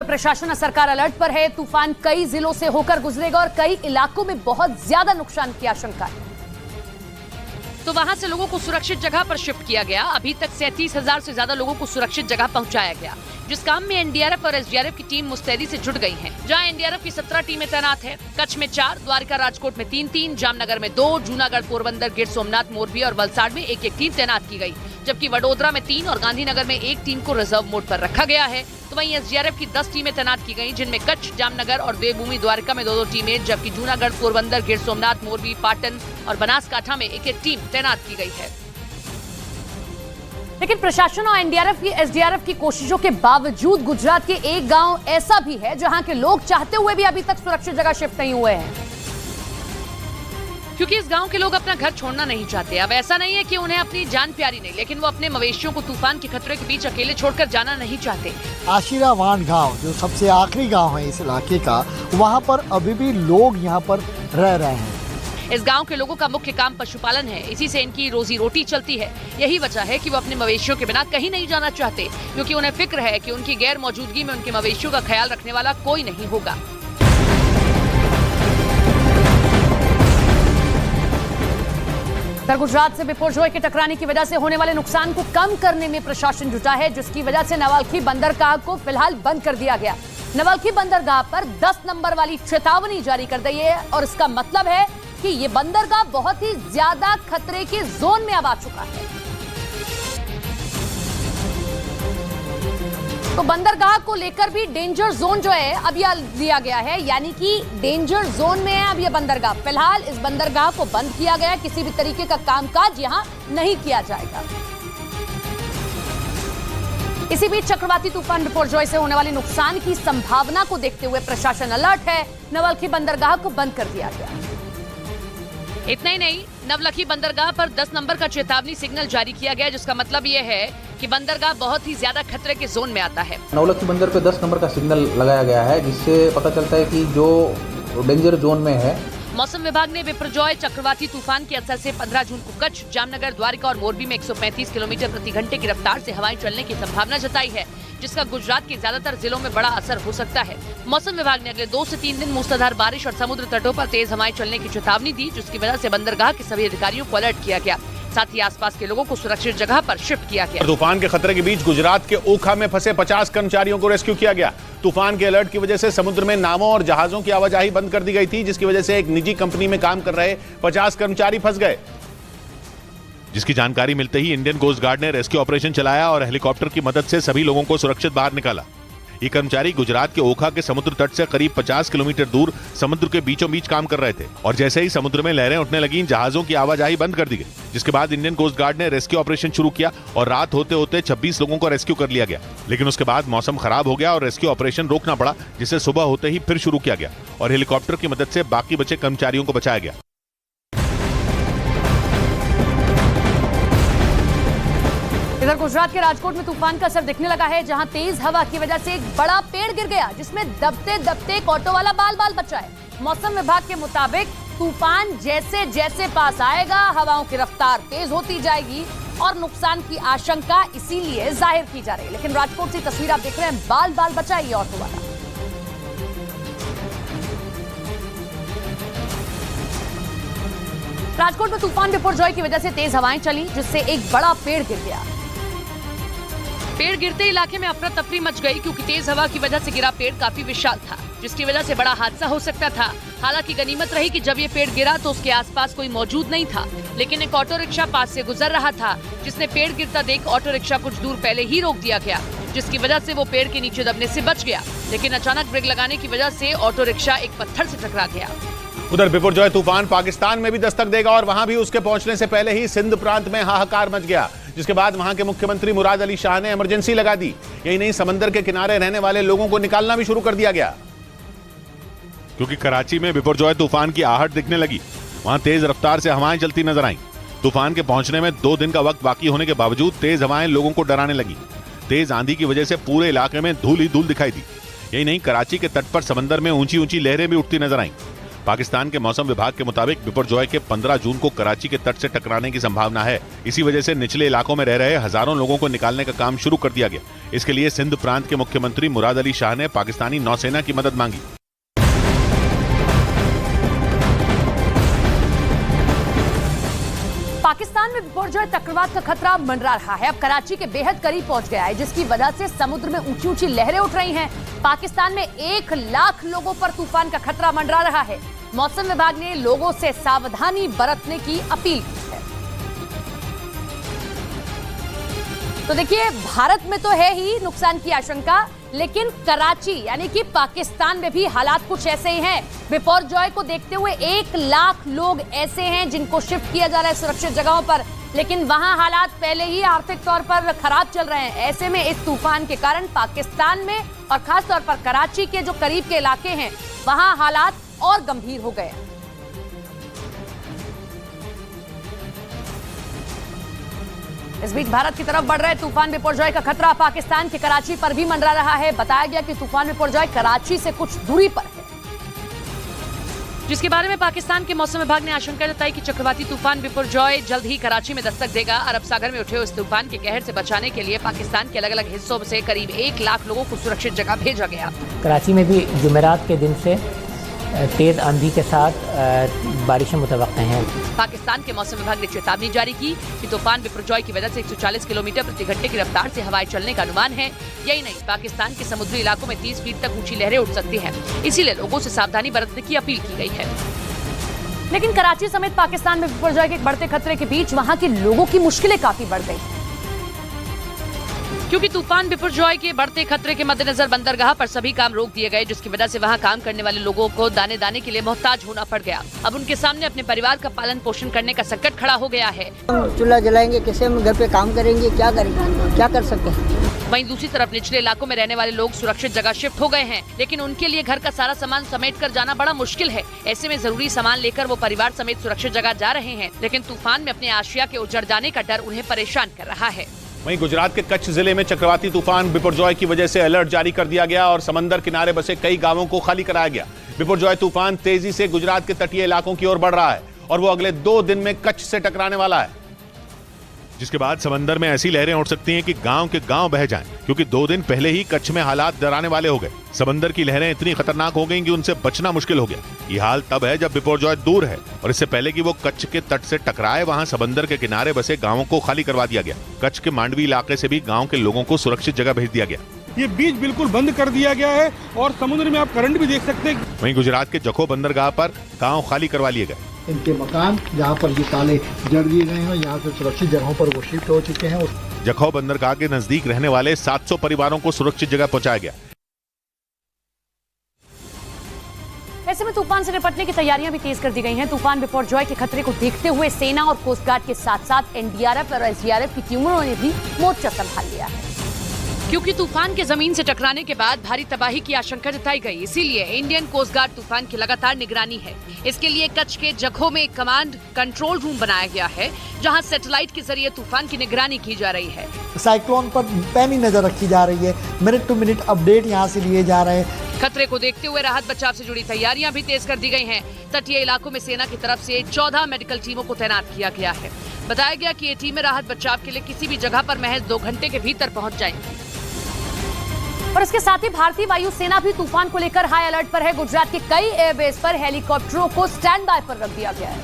प्रशासन सरकार अलर्ट पर है। तूफान कई जिलों से होकर गुजरेगा और कई इलाकों में बहुत ज्यादा नुकसान की आशंका है, तो वहां से लोगों को सुरक्षित जगह पर शिफ्ट किया गया। अभी तक 37,000 से ज्यादा लोगों को सुरक्षित जगह पहुंचाया गया, जिस काम में एनडीआरएफ और एसडीआरएफ की टीम मुस्तैदी से जुट गई है। जहां एनडीआरएफ की 17 टीमें तैनात है। कच्छ में 4, द्वारका राजकोट में 3, जामनगर में 2, जूनागढ़, पोरबंदर, गिर सोमनाथ, मोरबी और वलसाड़ में 1 टीम तैनात की गई, जबकि वडोदरा में 3 और गांधीनगर में 1 टीम को रिजर्व मोड पर रखा गया है। तो वहीं एसडीआरएफ की 10 टीमें तैनात की गई, जिनमें कच्छ, जामनगर और देवभूमि द्वारका में 2 टीमें, जबकि जूनागढ़, पोरबंदर, गिर सोमनाथ, मोरबी, पाटन और बनासकांठा में 1 टीम तैनात की गई है। लेकिन प्रशासन और एनडीआरएफ की एसडीआरएफ की कोशिशों के बावजूद गुजरात के एक गांव ऐसा भी है जहां के लोग चाहते हुए भी अभी तक सुरक्षित जगह शिफ्ट नहीं हुए हैं, क्योंकि इस गांव के लोग अपना घर छोड़ना नहीं चाहते। अब ऐसा नहीं है कि उन्हें अपनी जान प्यारी नहीं, लेकिन वो अपने मवेशियों को तूफान के खतरे के बीच अकेले छोड़कर जाना नहीं चाहते। आशीरावान गांव जो सबसे आखिरी गांव है इस इलाके का, वहां पर अभी भी लोग यहां पर रह रहे हैं। इस गांव के लोगों का मुख्य काम पशुपालन है, इसी से इनकी रोजी रोटी चलती है। यही वजह है कि वो अपने मवेशियों के बिना कहीं नहीं जाना चाहते, क्योंकि उन्हें फिक्र है कि उनकी गैर मौजूदगी में उनके मवेशियों का ख्याल रखने वाला कोई नहीं होगा। गुजरात से बिपुरजोय के टकराने की वजह से होने वाले नुकसान को कम करने में प्रशासन जुटा है, जिसकी वजह से नवलखी बंदरगाह को फिलहाल बंद कर दिया गया। नवलखी बंदरगाह पर 10 नंबर वाली चेतावनी जारी कर दी है और इसका मतलब है कि ये बंदरगाह बहुत ही ज्यादा खतरे के जोन में अब आ चुका है। तो बंदरगाह को लेकर भी डेंजर जोन जो है अब यह दिया गया है, यानी कि डेंजर जोन में है अब यह बंदरगाह। फिलहाल इस बंदरगाह को बंद किया गया, किसी भी तरीके का कामकाज यहां नहीं किया जाएगा। इसी बीच चक्रवाती तूफान बिपुरजोय से होने वाले नुकसान की संभावना को देखते हुए प्रशासन अलर्ट है। नवलखी बंदरगाह को बंद कर दिया गया। इतना ही नहीं, नवलखी बंदरगाह पर 10 नंबर का चेतावनी सिग्नल जारी किया गया, जिसका मतलब ये है कि बंदरगाह बहुत ही ज्यादा खतरे के जोन में आता है। नवलखी बंदर पे 10 नंबर का सिग्नल लगाया गया है, जिससे पता चलता है कि जो डेंजर जोन में है। मौसम विभाग ने बिपुरजोय चक्रवाती तूफान के असर से 15 जून को कच्छ, जामनगर, द्वारका और मोरबी में 135 किलोमीटर प्रति घंटे की रफ्तार से हवाएं चलने की संभावना जताई है, जिसका गुजरात के ज्यादातर जिलों में बड़ा असर हो सकता है। मौसम विभाग ने अगले 2 से 3 दिन मूसलाधार बारिश और समुद्र तटों पर तेज हवाएं चलने की चेतावनी दी, जिसकी वजह से बंदरगाह के सभी अधिकारियों को अलर्ट किया गया। साथ ही आसपास के लोगों को सुरक्षित जगह पर शिफ्ट किया गया। तूफान के खतरे के बीच गुजरात के ओखा में फंसे 50 कर्मचारियों को रेस्क्यू किया गया। तूफान के अलर्ट की वजह से समुद्र में नावों और जहाजों की आवाजाही बंद कर दी गई थी, जिसकी वजह से एक निजी कंपनी में काम कर रहे 50 कर्मचारी फंस गए। जिसकी जानकारी मिलते ही इंडियन कोस्ट गार्ड ने रेस्क्यू ऑपरेशन चलाया और हेलीकॉप्टर की मदद से सभी लोगों को सुरक्षित बाहर निकाला। ये कर्मचारी गुजरात के ओखा के समुद्र तट से करीब 50 किलोमीटर दूर समुद्र के बीचों बीच काम कर रहे थे और जैसे ही समुद्र में लहरें उठने लगी, जहाजों की आवाजाही बंद कर दी गई, जिसके बाद इंडियन कोस्ट गार्ड ने रेस्क्यू ऑपरेशन शुरू किया और रात होते होते 26 लोगों को रेस्क्यू कर लिया गया। लेकिन उसके बाद मौसम खराब हो गया और रेस्क्यू ऑपरेशन रोकना पड़ा, जिसे सुबह होते ही फिर शुरू किया गया और हेलीकॉप्टर की मदद से बाकी बचे कर्मचारियों को बचाया गया। इधर गुजरात के राजकोट में तूफान का असर दिखने लगा है, जहां तेज हवा की वजह से एक बड़ा पेड़ गिर गया, जिसमें दबते दबते एक ऑटो वाला बाल बाल बचा है। मौसम विभाग के मुताबिक तूफान जैसे जैसे पास आएगा, हवाओं की रफ्तार तेज होती जाएगी और नुकसान की आशंका इसीलिए जाहिर की जा रही है। लेकिन राजकोट से तस्वीर आप देख रहे हैं, बाल बाल बचा है ये ऑटो वाला। राजकोट में तूफान बिपुरजोय की वजह से तेज हवाएं चली, जिससे एक बड़ा पेड़ गिर गया। पेड़ गिरते इलाके में अफरा तफरी मच गई, क्योंकि तेज हवा की वजह से गिरा पेड़ काफी विशाल था, जिसकी वजह से बड़ा हादसा हो सकता था। हालांकि गनीमत रही कि जब ये पेड़ गिरा तो उसके आसपास कोई मौजूद नहीं था, लेकिन एक ऑटो रिक्शा पास से गुजर रहा था, जिसने पेड़ गिरता देख ऑटो रिक्शा कुछ दूर पहले ही रोक दिया गया, जिसकी वजह से वो पेड़ के नीचे दबने से बच गया। लेकिन अचानक ब्रेक लगाने की वजह से ऑटो रिक्शा एक पत्थर से टकरा गया। उधर बिपुरजोय तूफान पाकिस्तान में भी दस्तक देगा और वहां भी उसके पहुंचने से पहले ही सिंध प्रांत में हाहाकार मच गया, जिसके बाद वहां के मुख्यमंत्री मुराद अली शाह ने इमरजेंसी लगा दी। यही नहीं, समंदर के किनारे रहने वाले लोगों को निकालना भी शुरू कर दिया गया, क्योंकि कराची में बिपुरजोय तूफान की आहट दिखने लगी। वहां तेज रफ्तार से हवाएं चलती नजर आईं। तूफान के पहुंचने में 2 दिन का वक्त बाकी होने के बावजूद तेज हवाएं लोगों को डराने लगी। तेज आंधी की वजह से पूरे इलाके में धूल ही धूल दिखाई दी। यही नहीं, कराची के तट पर समंदर में ऊंची ऊंची लहरें भी उठती नजर आईं। पाकिस्तान के मौसम विभाग के मुताबिक बिपरजॉय के 15 जून को कराची के तट से टकराने की संभावना है। इसी वजह से निचले इलाकों में रह रहे हजारों लोगों को निकालने का काम शुरू कर दिया गया। इसके लिए सिंध प्रांत के मुख्यमंत्री मुराद अली शाह ने पाकिस्तानी नौसेना की मदद मांगी। पाकिस्तान में बिपरजॉय चक्रवात का खतरा मंडरा रहा है। अब कराची के बेहद करीब पहुंच गया है, जिसकी वजह से समुद्र में ऊंची ऊंची लहरें उठ रही हैं। पाकिस्तान में 1 लाख लोगों पर तूफान का खतरा मंडरा रहा है। मौसम विभाग ने लोगों से सावधानी बरतने की अपील की है। तो देखिए, भारत में तो है ही नुकसान की आशंका, लेकिन कराची यानी कि पाकिस्तान में भी हालात कुछ ऐसे ही हैं। बिपरजॉय को देखते हुए 1 लाख लोग ऐसे हैं जिनको शिफ्ट किया जा रहा है सुरक्षित जगहों पर, लेकिन वहां हालात पहले ही आर्थिक तौर पर खराब चल रहे हैं। ऐसे में इस तूफान के कारण पाकिस्तान में और खास तौर पर कराची के जो करीब के इलाके हैं वहां हालात और गंभीर हो गए। इस बीच भारत की तरफ बढ़ रहे तूफान बिपरजॉय का खतरा पाकिस्तान के कराची पर भी मंडरा रहा है। बताया गया कि तूफान बिपरजॉय कराची से कुछ दूरी पर है, जिसके बारे में पाकिस्तान के मौसम विभाग ने आशंका जताई कि चक्रवाती तूफान बिपरजॉय जल्द ही कराची में दस्तक देगा। अरब सागर में उठे इस तूफान के कहर से बचाने के लिए पाकिस्तान के अलग अलग हिस्सों से करीब 1 लाख लोगों को सुरक्षित जगह भेजा गया। कराची में भी जुमेरात के दिन से तेज आंधी के साथ बारिशें मुतवक्के हैं। पाकिस्तान के मौसम विभाग ने चेतावनी जारी की कि तूफान बिपरजॉय की वजह से 140 किलोमीटर प्रति घंटे की रफ्तार से हवाएं चलने का अनुमान है। यही नहीं, पाकिस्तान के समुद्री इलाकों में 30 फीट तक ऊंची लहरें उठ सकती हैं। इसीलिए लोगों से सावधानी बरतने की अपील की गई है। लेकिन कराची समेत पाकिस्तान में बिपरजॉय के बढ़ते खतरे के बीच वहां के लोगों की मुश्किलें काफी बढ़ गई, क्योंकि तूफान बिपरजॉय के बढ़ते खतरे के मद्देनजर बंदरगाह पर सभी काम रोक दिए गए, जिसकी वजह से वहां काम करने वाले लोगों को दाने दाने के लिए मोहताज होना पड़ गया। अब उनके सामने अपने परिवार का पालन पोषण करने का संकट खड़ा हो गया है। हम चूल्हा जलाएंगे कैसे, हम घर पे काम करेंगे, क्या करेंगे, क्या कर सकते हैं। वहीं दूसरी तरफ निचले इलाकों में रहने वाले लोग सुरक्षित जगह शिफ्ट हो गए हैं, लेकिन उनके लिए घर का सारा सामान समेट कर जाना बड़ा मुश्किल है। ऐसे में जरूरी सामान लेकर वो परिवार समेत सुरक्षित जगह जा रहे हैं, लेकिन तूफान में अपने आशिया के उजड़ जाने का डर उन्हें परेशान कर रहा है। वहीं गुजरात के कच्छ जिले में चक्रवाती तूफान बिपरजॉय की वजह से अलर्ट जारी कर दिया गया और समंदर किनारे बसे कई गांवों को खाली कराया गया। बिपरजॉय तूफान तेजी से गुजरात के तटीय इलाकों की ओर बढ़ रहा है और वो अगले 2 दिन में कच्छ से टकराने वाला है, जिसके बाद समंदर में ऐसी लहरें उठ सकती हैं कि गांव के गांव बह जाएं, क्योंकि 2 दिन पहले ही कच्छ में हालात डराने वाले हो गए। समंदर की लहरें इतनी खतरनाक हो गईं कि उनसे बचना मुश्किल हो गया। ये हाल तब है जब बिपरजॉय दूर है और इससे पहले कि वो कच्छ के तट से टकराए, वहां समंदर के किनारे बसे गांवों को खाली करवा दिया गया। कच्छ के मांडवी इलाके से भी गांव के लोगों को सुरक्षित जगह भेज दिया गया। ये बीच बिल्कुल बंद कर दिया गया है और समुद्र में आप करंट भी देख सकते हैं। वहीं गुजरात के जखो बंदरगाह पर गांव खाली करवा लिए गए। इनके मकान जहाँ पर ये ताले जड़ दिए गए हैं, यहाँ से सुरक्षित जगहों पर वो शिफ्ट हो चुके हैं। जखौ बंदरगाह के नजदीक रहने वाले 700 परिवारों को सुरक्षित जगह पहुंचाया गया। ऐसे में तूफान से निपटने की तैयारियां भी तेज कर दी गई हैं। तूफान बिपरजॉय के खतरे को देखते हुए सेना और कोस्ट गार्ड के साथ साथ एनडीआरएफ और एसडीआरएफ की टीमों ने भी मोर्चा संभाल लिया है, क्योंकि तूफान के जमीन से टकराने के बाद भारी तबाही की आशंका जताई गई। इसीलिए इंडियन कोस्ट गार्ड तूफान की लगातार निगरानी है। इसके लिए कच्छ के जखौ में एक कमांड कंट्रोल रूम बनाया गया है, जहां सैटेलाइट के जरिए तूफान की निगरानी की जा रही है। साइक्लोन पर पैनी नजर रखी जा रही है, मिनट टू मिनट अपडेट यहाँ से लिए जा रहे हैं। खतरे को देखते हुए राहत बचाव से जुड़ी तैयारियां भी तेज कर दी गई हैं। तटीय इलाकों में सेना की तरफ से 14 मेडिकल टीमों को तैनात किया गया है। बताया गया कि ये टीमें राहत बचाव के लिए किसी भी जगह पर महज 2 घंटे के भीतर पहुंच जाएंगी। और इसके साथ ही भारतीय वायुसेना भी तूफान को लेकर हाई अलर्ट पर है। गुजरात के कई एयरबेस पर हेलीकॉप्टरों को स्टैंड बाय पर रख दिया गया है,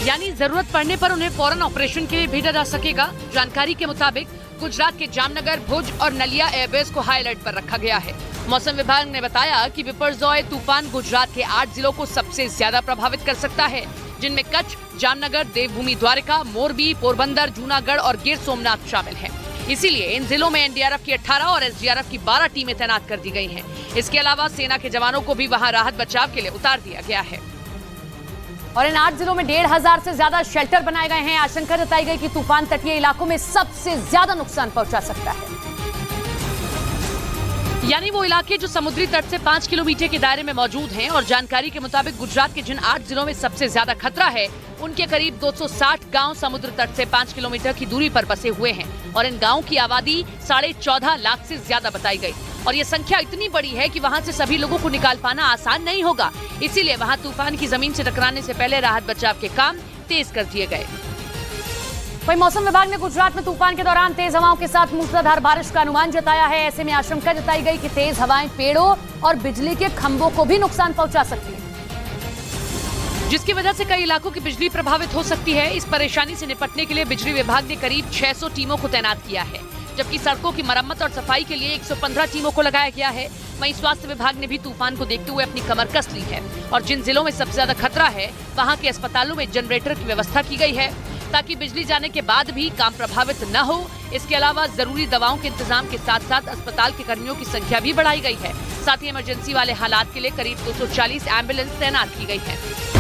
यानी जरूरत पड़ने पर उन्हें फौरन ऑपरेशन के लिए भेजा जा सकेगा। जानकारी के मुताबिक गुजरात के जामनगर, भुज और नलिया एयरबेस को हाई अलर्ट पर रखा गया है। मौसम विभाग ने बताया कि बिपरजॉय तूफान गुजरात के 8 जिलों को सबसे ज्यादा प्रभावित कर सकता है, जिनमें कच्छ, जामनगर, देवभूमि द्वारका, मोरबी, पोरबंदर, जूनागढ़ और गिर सोमनाथ शामिल हैं। इसीलिए इन जिलों में एनडीआरएफ की 18 और एसडीआरएफ की 12 टीमें तैनात कर दी गई हैं। इसके अलावा सेना के जवानों को भी वहां राहत बचाव के लिए उतार दिया गया है। और इन 8 जिलों में 1500 से ज्यादा शेल्टर बनाए गए हैं। आशंका जताई गई कि तूफान तटीय इलाकों में सबसे ज्यादा नुकसान पहुंचा सकता है, यानी वो इलाके जो समुद्री तट से 5 किलोमीटर के दायरे में मौजूद हैं। और जानकारी के मुताबिक गुजरात के जिन 8 जिलों में सबसे ज्यादा खतरा है, उनके करीब 260 गांव समुद्र तट से 5 किलोमीटर की दूरी पर बसे हुए हैं और इन गांवों की आबादी 14.5 लाख से ज्यादा बताई गई। और ये संख्या इतनी बड़ी है कि वहां से सभी लोगों को निकाल पाना आसान नहीं होगा। इसीलिए वहां तूफान की जमीन से टकराने से पहले राहत बचाव के काम तेज कर दिए गए। वहीं मौसम विभाग ने गुजरात में तूफान के दौरान तेज हवाओं के साथ मूसलाधार बारिश का अनुमान जताया है। ऐसे में आशंका जताई गई कि तेज हवाएं पेड़ों और बिजली के खंभों को भी नुकसान पहुंचा सकती है, जिसकी वजह से कई इलाकों की बिजली प्रभावित हो सकती है। इस परेशानी से निपटने के लिए बिजली विभाग ने करीब 600 टीमों को तैनात किया है, जबकि सड़कों की मरम्मत और सफाई के लिए 115 टीमों को लगाया गया है। वहीं स्वास्थ्य विभाग ने भी तूफान को देखते हुए अपनी कमर कस ली है और जिन जिलों में सबसे ज्यादा खतरा है वहां के अस्पतालों में जनरेटर की व्यवस्था की गई है, ताकि बिजली जाने के बाद भी काम प्रभावित न हो। इसके अलावा जरूरी दवाओं के इंतजाम के साथ साथ अस्पताल के कर्मियों की संख्या भी बढ़ाई गई है। साथ ही इमरजेंसी वाले हालात के लिए करीब 240 एम्बुलेंस तैनात की गई है।